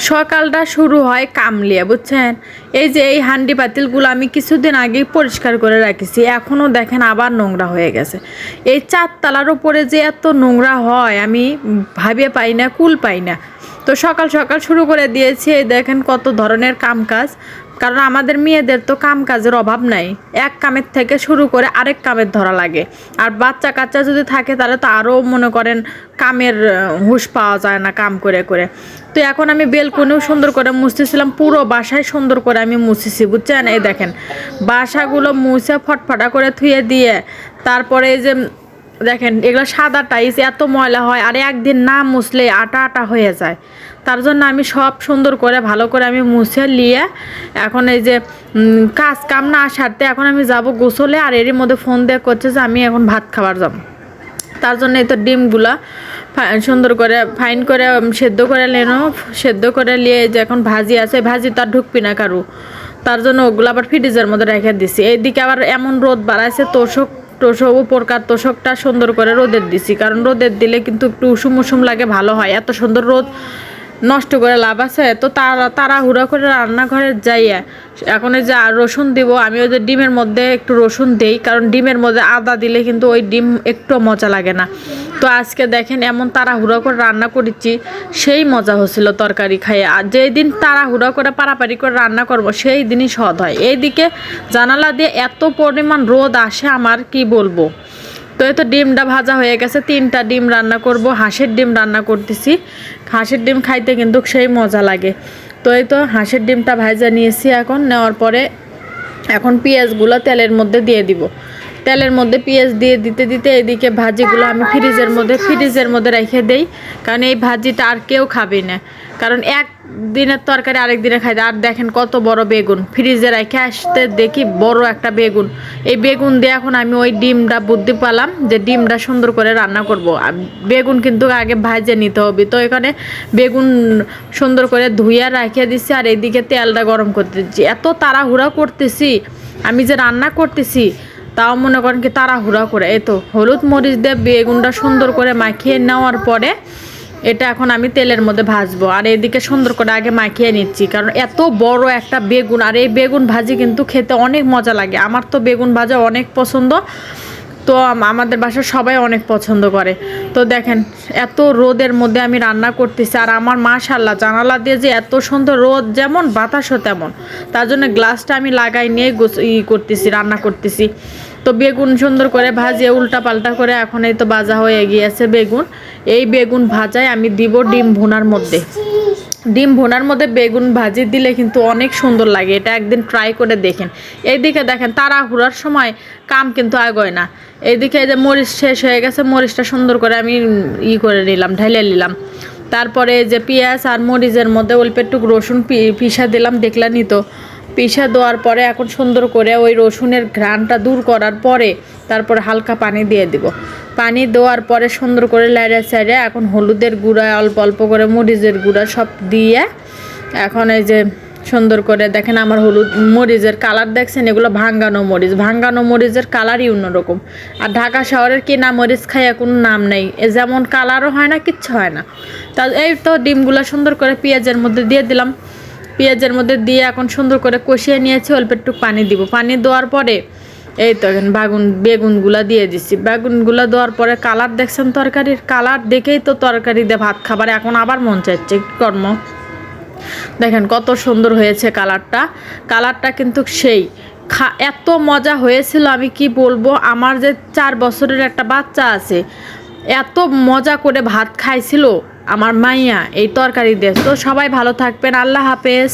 সকালটা শুরু হয় কামলিয়া, বুঝছেন? এই যে এই হান্ডি পাতিলগুলো আমি কিছুদিন আগেই পরিষ্কার করে রাখেছি, এখনও দেখেন আবার নোংরা হয়ে গেছে। এই চারতলার উপরে যে এত নোংরা হয় আমি ভাবিয়ে পাই না, কুল পাই না। তো সকাল সকাল শুরু করে দিয়েছি। এই দেখেন কত ধরনের কাম কাজ, কারণ আমাদের মেয়েদের তো কাম কাজের অভাব নাই, এক কামের থেকে শুরু করে আরেক কামের ধরা লাগে। আর বাচ্চা কাচ্চা যদি থাকে তাহলে তো আরও মনে করেন কামের হুঁশ পাওয়া যায় না কাম করে করে। তো এখন আমি বেলকনিও সুন্দর করে মুছতেছিলাম, পুরো বাসায় সুন্দর করে আমি মুছেছি, বুঝছেন? এই দেখেন বাসাগুলো মুছে ফটফটা করে ধুয়ে দিয়ে তারপরে এই যে দেখেন এগুলো সাদা টাইস, এত ময়লা হয় আর একদিন না মুছলে আটা আটা হয়ে যায়। তার জন্য আমি সব সুন্দর করে ভালো করে আমি মুছে নিয়ে এখন এই যে কাজ কাম না সারতে এখন আমি যাব গোসলে। আর এরই মধ্যে ফোন দিয়ে করছে যে আমি এখন ভাত খাবার যাব। তার জন্য এই তো ডিমগুলা সুন্দর করে ফাইন করে সেদ্ধ করে নেনো, সেদ্ধ করে নিয়ে যে এখন ভাজি আছে, ভাজি তো আর ঢুকবি না কারু, তার জন্য ওগুলো আবার ফ্রিজের মধ্যে রেখে দিছি। এইদিকে আবার এমন রোদ বাড়াইছে, তোষক উপরকার তোষকটা সুন্দর করে রোদের দিছি, কারণ রোদের দিলে কিন্তু একটু উষুম উষুম লাগে, ভালো হয়। এত সুন্দর রোদ নষ্ট করে লাভ আছে? তো তাড়াহুড়া করে রান্নাঘরে যাইয়া এখন এই যে রসুন দিব আমি। ওই যে ডিমের মধ্যে একটু রসুন দেই, কারণ ডিমের মধ্যে আদা দিলে কিন্তু ওই ডিম একটু মজা লাগে না। তো আজকে দেখেন এমন তাড়াহুড়া করে রান্না করেছি, সেই মজা হচ্ছিল তরকারি খাইয়ে। আর যেই দিন তাড়াহুড়া করে পারাপারি করে রান্না করব সেই দিনই স্বাদ হয়। এইদিকে জানালা দিয়ে এত পরিমাণ রোদ আসে আমার কি বলবো। তো এই তো ডিমটা ভাজা হয়ে গেছে, 3টা ডিম রান্না করব, হাঁসের ডিম রান্না করতেছি। হাঁসের ডিম খাইতে কিন্তু সেই মজা লাগে। তো এই তো হাঁসের ডিমটা ভাজা নিয়েছি, এখন নেওয়ার পরে এখন পেঁয়াজগুলো তেলের মধ্যে দিয়ে দিব। তেলের মধ্যে পেঁয়াজ দিয়ে দিতে দিতে এদিকে ভাজিগুলো আমি ফ্রিজের মধ্যে রেখে দেই, কারণ এই ভাজিটা আর কেউ খাবে না, কারণ এক দিনের তরকারি আরেক দিনে খাই। আর দেখেন কত বড় বেগুন ফ্রিজে রেখে আসতে দেখি বড় একটা বেগুন। এই বেগুন দিয়ে এখন আমি ওই ডিমটা বুদ্ধি পালাম যে ডিমটা সুন্দর করে রান্না করব। বেগুন কিন্তু আগে ভাজে নিতে হবে, তো এখানে বেগুন সুন্দর করে ধুইয়া রেখে দিচ্ছি আর এইদিকে তেলটা গরম করতে দিচ্ছি। এত তাড়াহুড়া করতেছি আমি যে রান্না করতেছি, তাও মনে করেন কি তাড়াহুড়া করে। এই তো হলুদ মরিচ দিয়ে বেগুনটা সুন্দর করে মাখিয়ে নেওয়ার পরে এটা এখন আমি তেলের মধ্যে ভাজবো। আর এদিকে সুন্দর করে আগে মাখিয়ে নিচ্ছি, কারণ এত বড় একটা বেগুন, আর এই বেগুন ভাজি কিন্তু খেতে অনেক মজা লাগে। আমার তো বেগুন ভাজা অনেক পছন্দ, তো আমাদের বাসায় সবাই অনেক পছন্দ করে। তো দেখেন এত রোদের মধ্যে আমি রান্না করতেছি, আর আমার মাশাআল্লাহ জানালা দিয়ে যে এত সুন্দর রোদ, যেমন বাতাসও তেমন। তার জন্য গ্লাসটা আমি লাগাই নিয়ে করতেছি, রান্না করতেছি। তো বেগুন সুন্দর করে ভাজিয়ে উল্টা পাল্টা করে এখন এই তো ভাজা হয়ে গিয়েছে বেগুন। এই বেগুন ভাজায় আমি দিব ডিম ভুনার মধ্যে। ডিম ভুনার মধ্যে বেগুন ভাজি দিলে কিন্তু অনেক সুন্দর লাগে, এটা একদিন ট্রাই করে দেখেন। এইদিকে দেখেন তাড়াহুড়ার সময় কাম কিন্তু আগায় না। এইদিকে যে মরিচ শেষ হয়ে গেছে, মরিচটা সুন্দর করে আমি করে নিলাম, ঢেলে নিলাম। তারপরে যে পেঁয়াজ আর মরিচের মধ্যে অল্প একটু রসুন পিষা দিলাম, দেখলামই তো। পিষা দেওয়ার পরে এখন সুন্দর করে ওই রসুনের ঘ্রাণটা দূর করার পরে তারপরে হালকা পানি দিয়ে দিব। পানি দেওয়ার পরে সুন্দর করে লাইড়ে সাইড়ে এখন হলুদের গুঁড়া, অল্প অল্প করে মরিচের গুঁড়া সব দিয়ে এখন এই যে সুন্দর করে দেখেন আমার হলুদ মরিচের কালার দেখছেন, এগুলো ভাঙ্গানো মরিচের কালারই অন্যরকম। আর ঢাকা শহরের কিনা মরিচ খাইয়া কোনো নাম নেই, যেমন কালারও হয় না, কিচ্ছু হয় না। তা এই তো ডিমগুলো সুন্দর করে পেঁয়াজের মধ্যে দিয়ে দিলাম। পেঁয়াজের মধ্যে দিয়ে এখন সুন্দর করে কষিয়ে নিয়েছি, অল্প একটু পানি দিব। পানি দেওয়ার পরে এই তো এখন বেগুনগুলা দিয়ে দিচ্ছি। বেগুনগুলা দেওয়ার পরে কালার দেখছেন, তরকারির কালার দেখেই তো তরকারি দিয়ে ভাত খাবার এখন আবার মন চাইছে কর্ম। দেখেন কত সুন্দর হয়েছে কালারটা কিন্তু সেই এত মজা হয়েছিল আমি কি বলবো। আমার যে 4 বছরের একটা বাচ্চা আছে, এত মজা করে ভাত খাইছিল আমার মাইয়া এই তরকারি দিয়ে। তো সবাই ভালো থাকবেন, আল্লাহ হাফেজ।